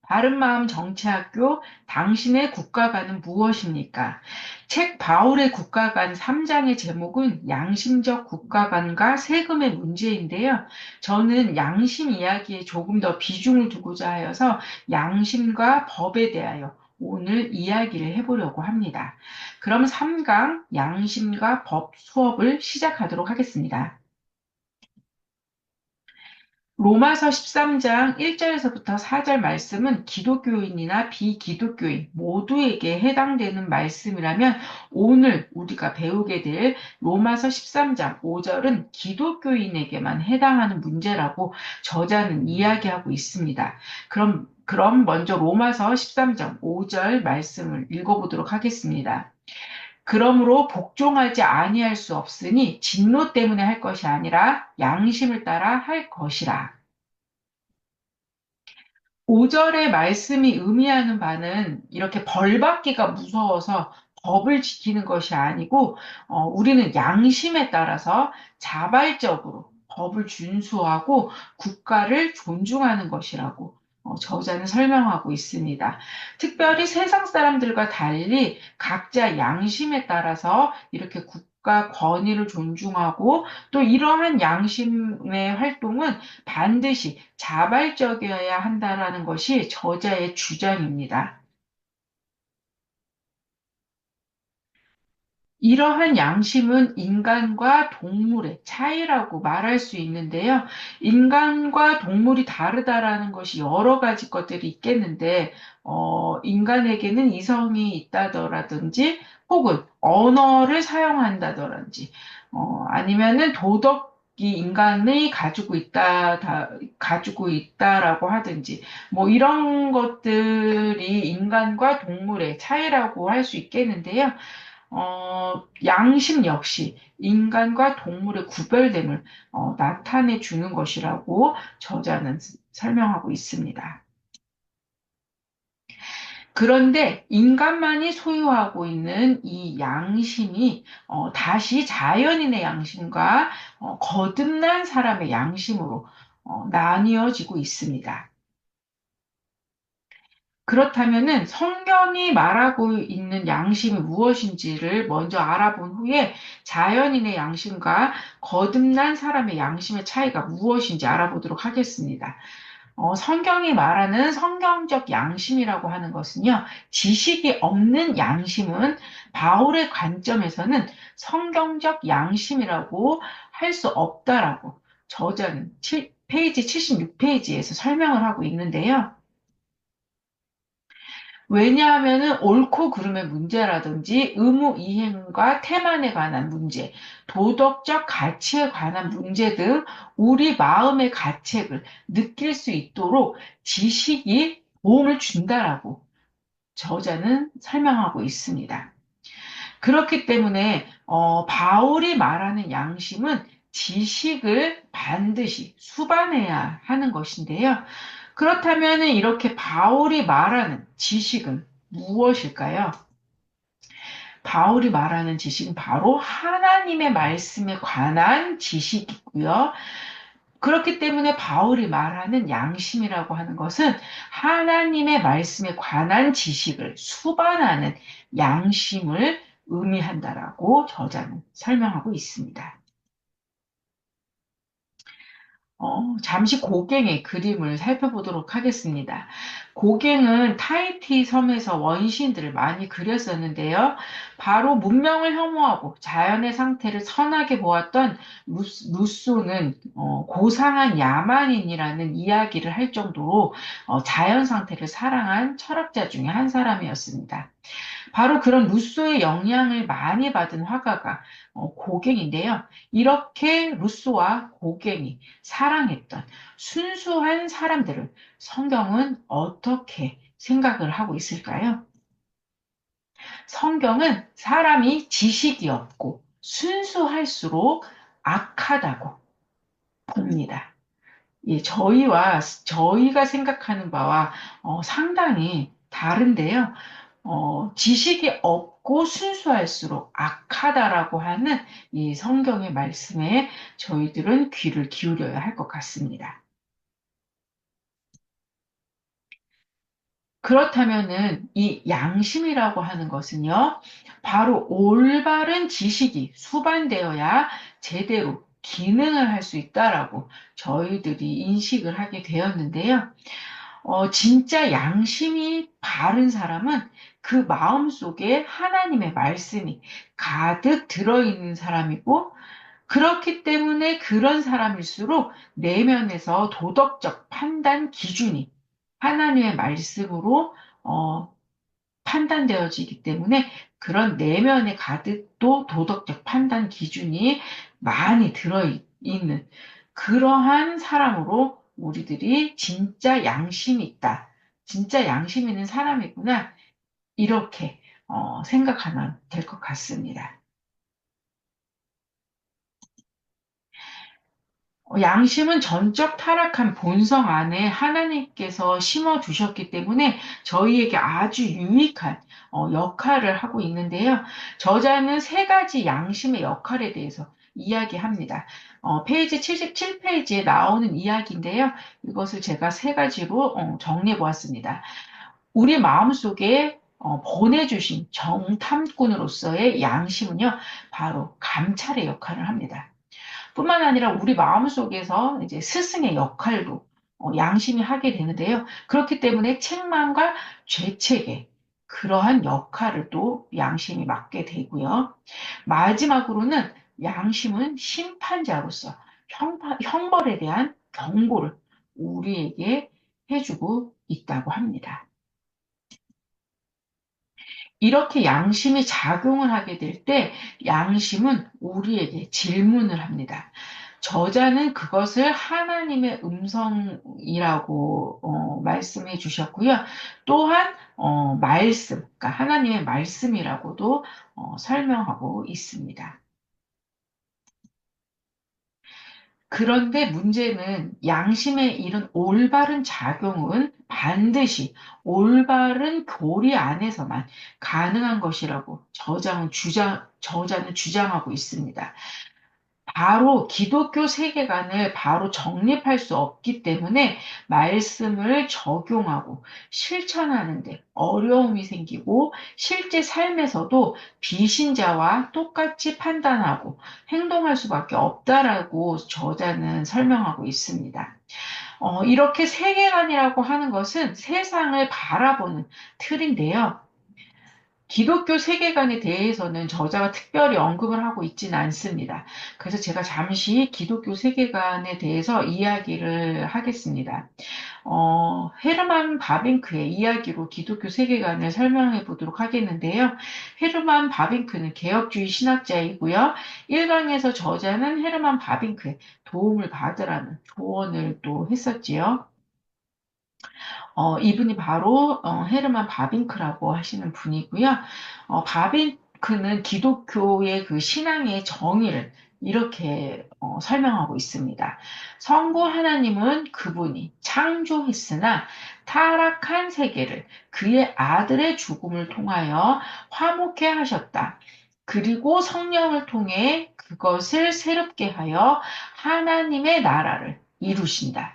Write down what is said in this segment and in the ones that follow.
바른마음 정치학교, 당신의 국가관은 무엇입니까? 책 바울의 국가관 3장의 제목은 양심적 국가관과 세금의 문제인데요. 저는 양심 이야기에 조금 더 비중을 두고자 하여서 양심과 법에 대하여 오늘 이야기를 해보려고 합니다. 그럼 3강 양심과 법 수업을 시작하도록 하겠습니다. 로마서 13장 1절에서부터 4절 말씀은 기독교인이나 비기독교인 모두에게 해당되는 말씀이라면 오늘 우리가 배우게 될 로마서 13장 5절은 기독교인에게만 해당하는 문제라고 저자는 이야기하고 있습니다. 그럼 먼저 로마서 13장 5절 말씀을 읽어보도록 하겠습니다. 그러므로 복종하지 아니할 수 없으니 진노 때문에 할 것이 아니라 양심을 따라 할 것이라. 5절의 말씀이 의미하는 바는 이렇게 벌 받기가 무서워서 법을 지키는 것이 아니고 우리는 양심에 따라서 자발적으로 법을 준수하고 국가를 존중하는 것이라고 저자는 설명하고 있습니다. 특별히 세상 사람들과 달리 각자 양심에 따라서 이렇게 국가 권위를 존중하고 또 이러한 양심의 활동은 반드시 자발적이어야 한다라는 것이 저자의 주장입니다. 이러한 양심은 인간과 동물의 차이라고 말할 수 있는데요. 인간과 동물이 다르다라는 것이 여러 가지 것들이 있겠는데, 인간에게는 이성이 있다더라든지, 혹은 언어를 사용한다더라든지, 아니면은 도덕이 인간이 가지고 있다라고 하든지, 뭐 이런 것들이 인간과 동물의 차이라고 할 수 있겠는데요. 양심 역시 인간과 동물의 구별됨을 나타내 주는 것이라고 저자는 설명하고 있습니다. 그런데 인간만이 소유하고 있는 이 양심이 다시 자연인의 양심과 거듭난 사람의 양심으로 나뉘어지고 있습니다. 그렇다면은 성경이 말하고 있는 양심이 무엇인지를 먼저 알아본 후에 자연인의 양심과 거듭난 사람의 양심의 차이가 무엇인지 알아보도록 하겠습니다. 성경이 말하는 성경적 양심이라고 하는 것은요, 지식이 없는 양심은 바울의 관점에서는 성경적 양심이라고 할 수 없다라고 저자는 페이지 76페이지에서 설명을 하고 있는데요. 왜냐하면은 옳고 그름의 문제라든지 의무 이행과 태만에 관한 문제, 도덕적 가치에 관한 문제 등 우리 마음의 가책을 느낄 수 있도록 지식이 도움을 준다라고 저자는 설명하고 있습니다. 그렇기 때문에 바울이 말하는 양심은 지식을 반드시 수반해야 하는 것인데요. 그렇다면 이렇게 바울이 말하는 지식은 무엇일까요? 바울이 말하는 지식은 바로 하나님의 말씀에 관한 지식이고요. 그렇기 때문에 바울이 말하는 양심이라고 하는 것은 하나님의 말씀에 관한 지식을 수반하는 양심을 의미한다라고 저자는 설명하고 있습니다. 잠시 고갱의 그림을 살펴보도록 하겠습니다. 고갱은 타히티 섬에서 원시인들을 많이 그렸었는데요. 바로 문명을 혐오하고 자연의 상태를 선하게 보았던 루소는 고상한 야만인이라는 이야기를 할 정도로 자연 상태를 사랑한 철학자 중에 한 사람이었습니다. 바로 그런 루소의 영향을 많이 받은 화가가 고갱인데요. 이렇게 루소와 고갱이 사랑했던 순수한 사람들을 성경은 어떻게 생각을 하고 있을까요? 성경은 사람이 지식이 없고 순수할수록 악하다고 봅니다. 예, 저희가 생각하는 바와 상당히 다른데요. 지식이 없고 순수할수록 악하다라고 하는 이 성경의 말씀에 저희들은 귀를 기울여야 할 것 같습니다. 그렇다면은 이 양심이라고 하는 것은요, 바로 올바른 지식이 수반되어야 제대로 기능을 할 수 있다라고 저희들이 인식을 하게 되었는데요. 진짜 양심이 바른 사람은 그 마음 속에 하나님의 말씀이 가득 들어있는 사람이고, 그렇기 때문에 그런 사람일수록 내면에서 도덕적 판단 기준이 하나님의 말씀으로 어, 판단되어지기 때문에 그런 내면에 가득 또 도덕적 판단 기준이 많이 들어있는 그러한 사람으로 우리들이 진짜 양심이 있다. 진짜 양심 있는 사람이구나. 이렇게 생각하면 될 것 같습니다. 양심은 전적 타락한 본성 안에 하나님께서 심어 두셨기 때문에 저희에게 아주 유익한 역할을 하고 있는데요. 저자는 세 가지 양심의 역할에 대해서 이야기합니다. 페이지 77페이지에 나오는 이야기인데요. 이것을 제가 세 가지로 정리해 보았습니다. 우리 마음속에 보내주신 정탐꾼으로서의 양심은요, 바로 감찰의 역할을 합니다. 뿐만 아니라 우리 마음속에서 이제 스승의 역할도 양심이 하게 되는데요. 그렇기 때문에 책망과 죄책의 그러한 역할을 또 양심이 맡게 되고요. 마지막으로는 양심은 심판자로서 형벌에 대한 경고를 우리에게 해주고 있다고 합니다. 이렇게 양심이 작용을 하게 될 때 양심은 우리에게 질문을 합니다. 저자는 그것을 하나님의 음성이라고 말씀해 주셨고요. 또한 그러니까 하나님의 말씀이라고도 설명하고 있습니다. 그런데 문제는 양심의 이런 올바른 작용은 반드시 올바른 교리 안에서만 가능한 것이라고 저자는 주장하고 있습니다. 바로 기독교 세계관을 바로 정립할 수 없기 때문에 말씀을 적용하고 실천하는데 어려움이 생기고 실제 삶에서도 비신자와 똑같이 판단하고 행동할 수밖에 없다라고 저자는 설명하고 있습니다. 이렇게 세계관이라고 하는 것은 세상을 바라보는 틀인데요. 기독교 세계관에 대해서는 저자가 특별히 언급을 하고 있지는 않습니다. 그래서 제가 잠시 기독교 세계관에 대해서 이야기를 하겠습니다. 헤르만 바빙크의 이야기로 기독교 세계관을 설명해 보도록 하겠는데요. 헤르만 바빙크는 개혁주의 신학자이고요. 1강에서 저자는 헤르만 바빙크의 도움을 받으라는 조언을 또 했었지요. 이분이 바로 헤르만 바빙크라고 하시는 분이고요. 바빙크는 기독교의 그 신앙의 정의를 이렇게 설명하고 있습니다. 성부 하나님은 그분이 창조했으나 타락한 세계를 그의 아들의 죽음을 통하여 화목해 하셨다. 그리고 성령을 통해 그것을 새롭게 하여 하나님의 나라를 이루신다.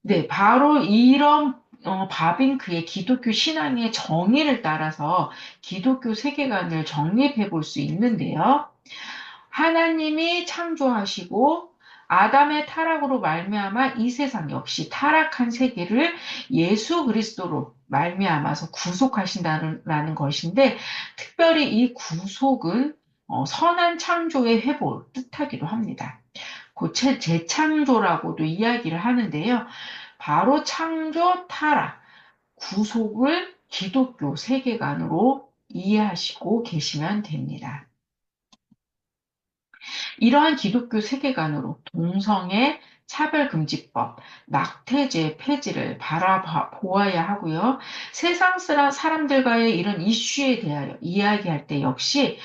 네, 바로 이런 바빙크의 기독교 신앙의 정의를 따라서 기독교 세계관을 정립해 볼 수 있는데요. 하나님이 창조하시고 아담의 타락으로 말미암아 이 세상 역시 타락한 세계를 예수 그리스도로 말미암아서 구속하신다는 것인데 특별히 이 구속은 선한 창조의 회복을 뜻하기도 합니다. 그 재창조라고도 이야기를 하는데요. 바로 창조, 타락, 구속을 기독교 세계관으로 이해하시고 계시면 됩니다. 이러한 기독교 세계관으로 동성애 차별금지법, 낙태죄 폐지를 바라보아야 하고요. 세상 사람들과의 이런 이슈에 대하여 이야기할 때 역시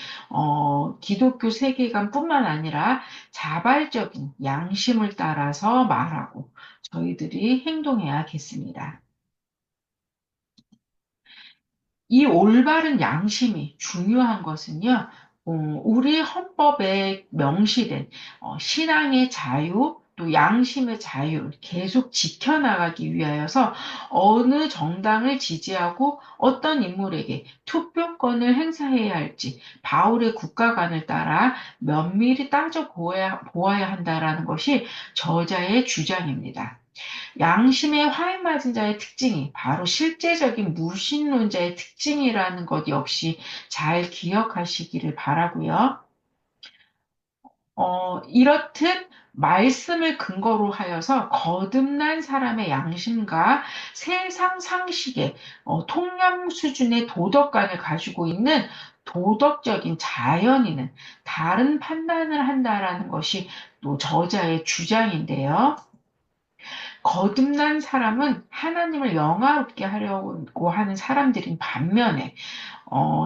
기독교 세계관뿐만 아니라 자발적인 양심을 따라서 말하고 저희들이 행동해야겠습니다. 이 올바른 양심이 중요한 것은요, 우리 헌법에 명시된 신앙의 자유, 또 양심의 자유를 계속 지켜나가기 위하여서 어느 정당을 지지하고 어떤 인물에게 투표권을 행사해야 할지 바울의 국가관을 따라 면밀히 보아야 한다라는 것이 저자의 주장입니다. 양심의 화인 맞은 자의 특징이 바로 실제적인 무신론자의 특징이라는 것 역시 잘 기억하시기를 바라고요. 이렇듯 말씀을 근거로 하여서 거듭난 사람의 양심과 세상 상식의 통념 수준의 도덕관을 가지고 있는 도덕적인 자연인은 다른 판단을 한다라는 것이 또 저자의 주장인데요. 거듭난 사람은 하나님을 영화롭게 하려고 하는 사람들인 반면에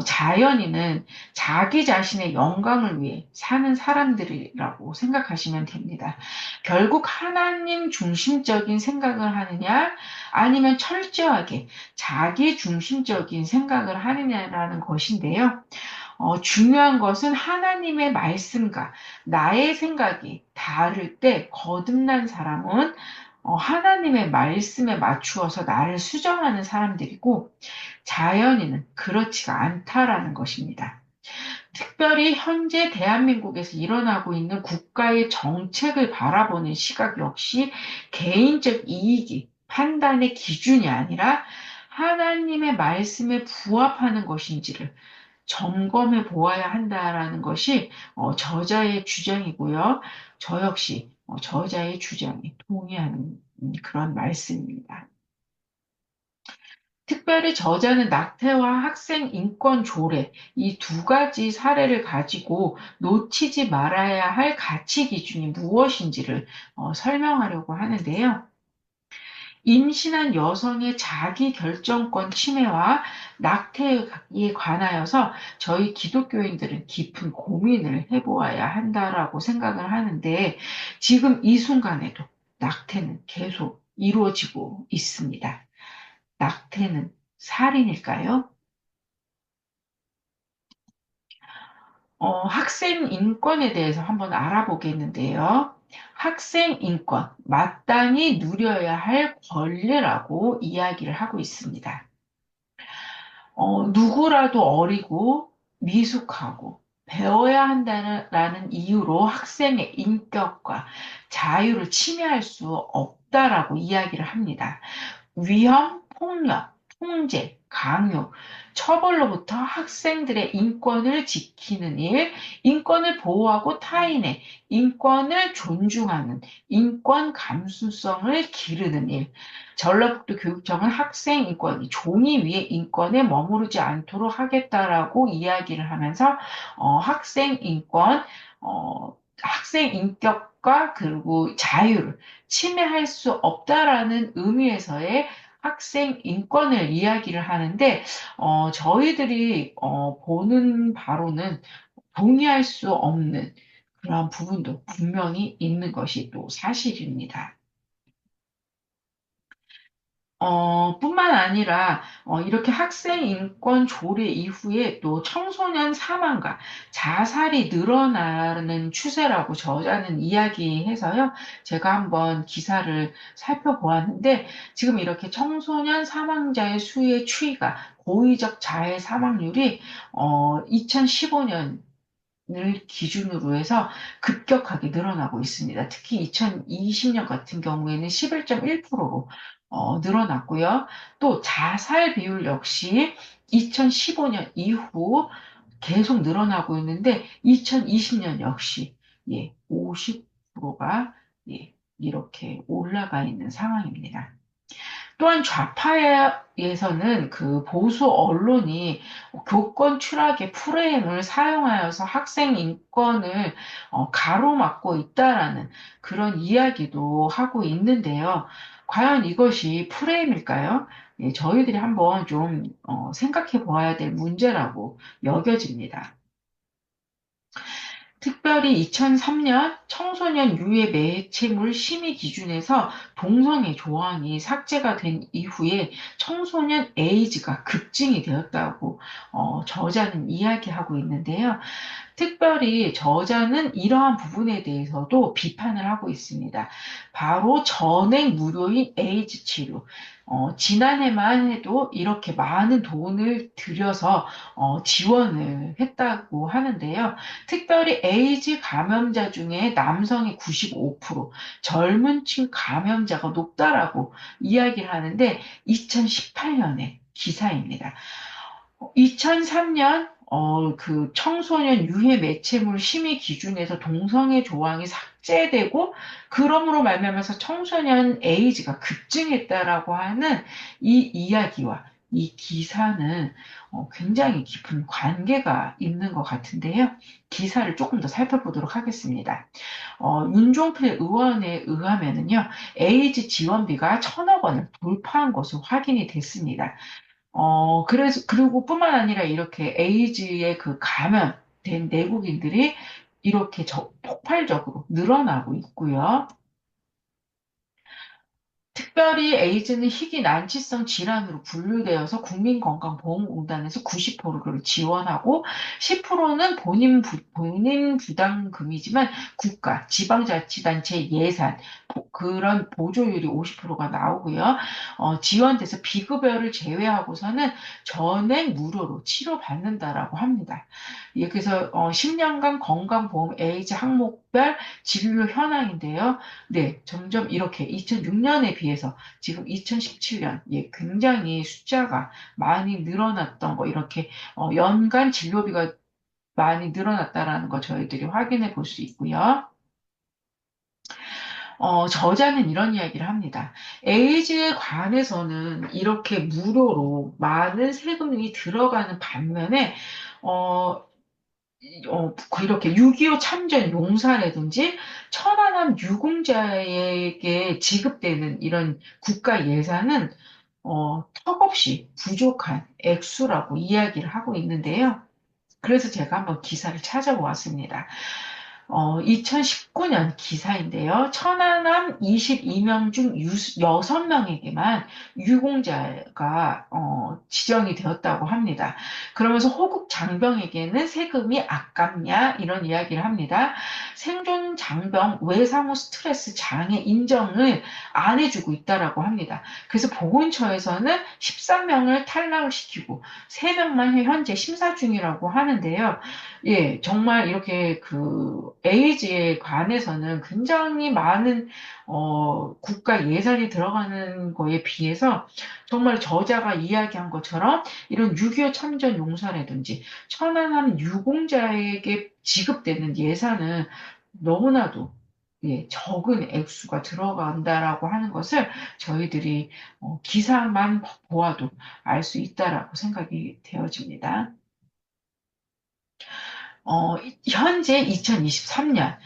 자연인은 자기 자신의 영광을 위해 사는 사람들이라고 생각하시면 됩니다. 결국 하나님 중심적인 생각을 하느냐, 아니면 철저하게 자기 중심적인 생각을 하느냐라는 것인데요. 중요한 것은 하나님의 말씀과 나의 생각이 다를 때 거듭난 사람은 하나님의 말씀에 맞추어서 나를 수정하는 사람들이고 자연인은 그렇지가 않다라는 것입니다. 특별히 현재 대한민국에서 일어나고 있는 국가의 정책을 바라보는 시각 역시 개인적 이익이 판단의 기준이 아니라 하나님의 말씀에 부합하는 것인지를 점검해 보아야 한다라는 것이 저자의 주장이고요. 저 역시 저자의 주장에 동의하는 그런 말씀입니다. 특별히 저자는 낙태와 학생 인권 조례 이 두 가지 사례를 가지고 놓치지 말아야 할 가치 기준이 무엇인지를 설명하려고 하는데요. 임신한 여성의 자기 결정권 침해와 낙태에 관하여서 저희 기독교인들은 깊은 고민을 해보아야 한다라고 생각을 하는데 지금 이 순간에도 낙태는 계속 이루어지고 있습니다. 낙태는 살인일까요? 학생 인권에 대해서 한번 알아보겠는데요. 학생 인권, 마땅히 누려야 할 권리라고 이야기를 하고 있습니다. 누구라도 어리고 미숙하고 배워야 한다는 이유로 학생의 인격과 자유를 침해할 수 없다라고 이야기를 합니다. 위험, 폭력, 통제, 강요, 처벌로부터 학생들의 인권을 지키는 일, 인권을 보호하고 타인의 인권을 존중하는 인권 감수성을 기르는 일. 전라북도 교육청은 학생 인권이 종이 위에 인권에 머무르지 않도록 하겠다라고 이야기를 하면서 학생 인권, 학생 인격과 그리고 자유를 침해할 수 없다라는 의미에서의 학생 인권을 이야기를 하는데, 저희들이 보는 바로는 동의할 수 없는 그런 부분도 분명히 있는 것이 또 사실입니다. 뿐만 아니라 이렇게 학생 인권 조례 이후에 또 청소년 사망과 자살이 늘어나는 추세라고 저자는 이야기해서요. 제가 한번 기사를 살펴보았는데 지금 이렇게 청소년 사망자의 수의 추이가 고의적 자해 사망률이 2015년 을 기준으로 해서 급격하게 늘어나고 있습니다. 특히 2020년 같은 경우에는 11.1%로 늘어났고요. 또 자살 비율 역시 2015년 이후 계속 늘어나고 있는데 2020년 역시 50%가 이렇게 올라가 있는 상황입니다. 또한 좌파에서는 그 보수 언론이 교권 추락의 프레임을 사용하여서 학생 인권을 가로막고 있다라는 그런 이야기도 하고 있는데요. 과연 이것이 프레임일까요? 저희들이 한번 좀 생각해 보아야 될 문제라고 여겨집니다. 특별히 2003년 청소년 유해 매체물 심의 기준에서 동성애 조항이 삭제가 된 이후에 청소년 에이즈가 급증이 되었다고 저자는 이야기하고 있는데요. 특별히 저자는 이러한 부분에 대해서도 비판을 하고 있습니다. 바로 전액 무료인 에이즈 치료. 지난해만 해도 이렇게 많은 돈을 들여서 지원을 했다고 하는데요. 특별히 에이즈 감염자 중에 남성의 95%, 젊은 층 감염자가 높다라고 이야기를 하는데 2018년의 기사입니다. 2003년 그 청소년 유해 매체물 심의 기준에서 동성애 조항이 삭제되고 그러므로 말미암아서 청소년 에이즈가 급증했다라고 하는 이 이야기와 이 기사는 굉장히 깊은 관계가 있는 것 같은데요. 기사를 조금 더 살펴보도록 하겠습니다. 윤종필 의원에 의하면은요, 에이즈 지원비가 1,000억 원을 돌파한 것으로 확인이 됐습니다. 그리고 뿐만 아니라 이렇게 에이즈에 그 감염된 내국인들이 이렇게 폭발적으로 늘어나고 있고요. 특별히 에이즈는 희귀 난치성 질환으로 분류되어서 국민건강보험공단에서 90%를 지원하고 10%는 본인 부담금이지만 국가, 지방자치단체 예산, 그런 보조율이 50%가 나오고요. 지원돼서 비급여를 제외하고서는 전액 무료로 치료받는다라고 합니다. 예, 그래서 10년간 건강보험 에이즈 항목별 진료 현황인데요. 네, 점점 이렇게 2006년에 비해서 지금 2017년, 예, 굉장히 숫자가 많이 늘어났던 거, 이렇게, 연간 진료비가 많이 늘어났다라는 거 저희들이 확인해 볼 수 있고요. 저자는 이런 이야기를 합니다. 에이즈에 관해서는 이렇게 무료로 많은 세금이 들어가는 반면에, 어, 이렇게 6.25 참전 용사라든지 천안함 유공자에게 지급되는 이런 국가 예산은 턱없이 부족한 액수라고 이야기를 하고 있는데요. 그래서 제가 한번 기사를 찾아보았습니다. 2019년 기사인데요. 천안함 22명 중 6명에게만 유공자가 지정이 되었다고 합니다. 그러면서 호국 장병에게는 세금이 아깝냐 이런 이야기를 합니다. 생존 장병 외상후 스트레스 장애 인정을 안 해주고 있다라고 합니다. 그래서 보건처에서는 13명을 탈락을 시키고 3명만 현재 심사 중이라고 하는데요. 예, 정말 이렇게 그 에이즈에 관해서는 굉장히 많은 국가 예산이 들어가는 거에 비해서 정말 저자가 이야기한 것처럼 이런 6.25 참전 용사라든지 천안함 유공자에게 지급되는 예산은 너무나도 예, 적은 액수가 들어간다라고 하는 것을 저희들이 기사만 보아도 알 수 있다라고 생각이 되어집니다. 어, 현재 2023년,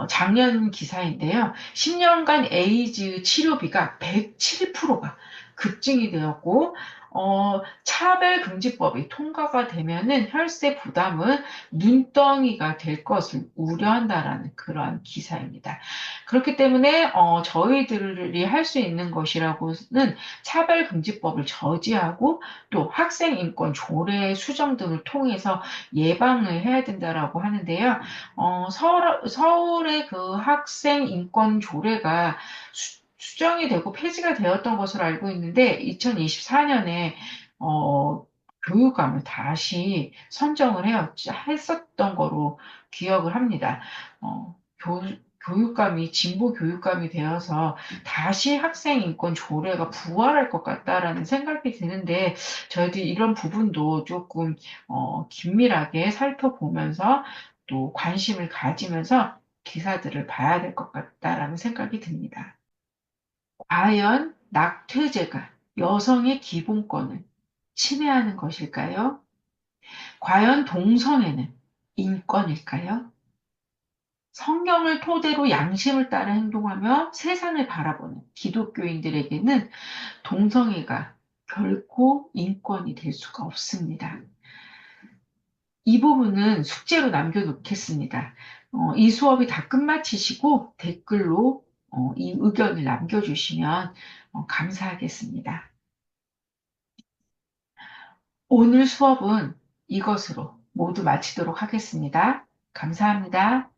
작년 기사인데요. 10년간 에이즈 치료비가 107%가 급증이 되었고, 차별금지법이 통과가 되면은 혈세 부담은 눈덩이가 될 것을 우려한다라는 그러한 기사입니다. 그렇기 때문에, 저희들이 할 수 있는 것이라고는 차별금지법을 저지하고 또 학생인권 조례 수정 등을 통해서 예방을 해야 된다라고 하는데요. 서울의 그 학생 인권 조례가 수정이 되고 폐지가 되었던 것으로 알고 있는데 2024년에 교육감을 다시 선정을 했었던 거로 기억을 합니다. 교육감이 진보 교육감이 되어서 다시 학생 인권 조례가 부활할 것 같다라는 생각이 드는데 저희들이 이런 부분도 조금 긴밀하게 살펴보면서 또 관심을 가지면서 기사들을 봐야 될 것 같다라는 생각이 듭니다. 과연 낙태죄가 여성의 기본권을 침해하는 것일까요? 과연 동성애는 인권일까요? 성경을 토대로 양심을 따라 행동하며 세상을 바라보는 기독교인들에게는 동성애가 결코 인권이 될 수가 없습니다. 이 부분은 숙제로 남겨놓겠습니다. 이 수업이 다 끝마치시고 댓글로 이 의견을 남겨주시면 감사하겠습니다. 오늘 수업은 이것으로 모두 마치도록 하겠습니다. 감사합니다.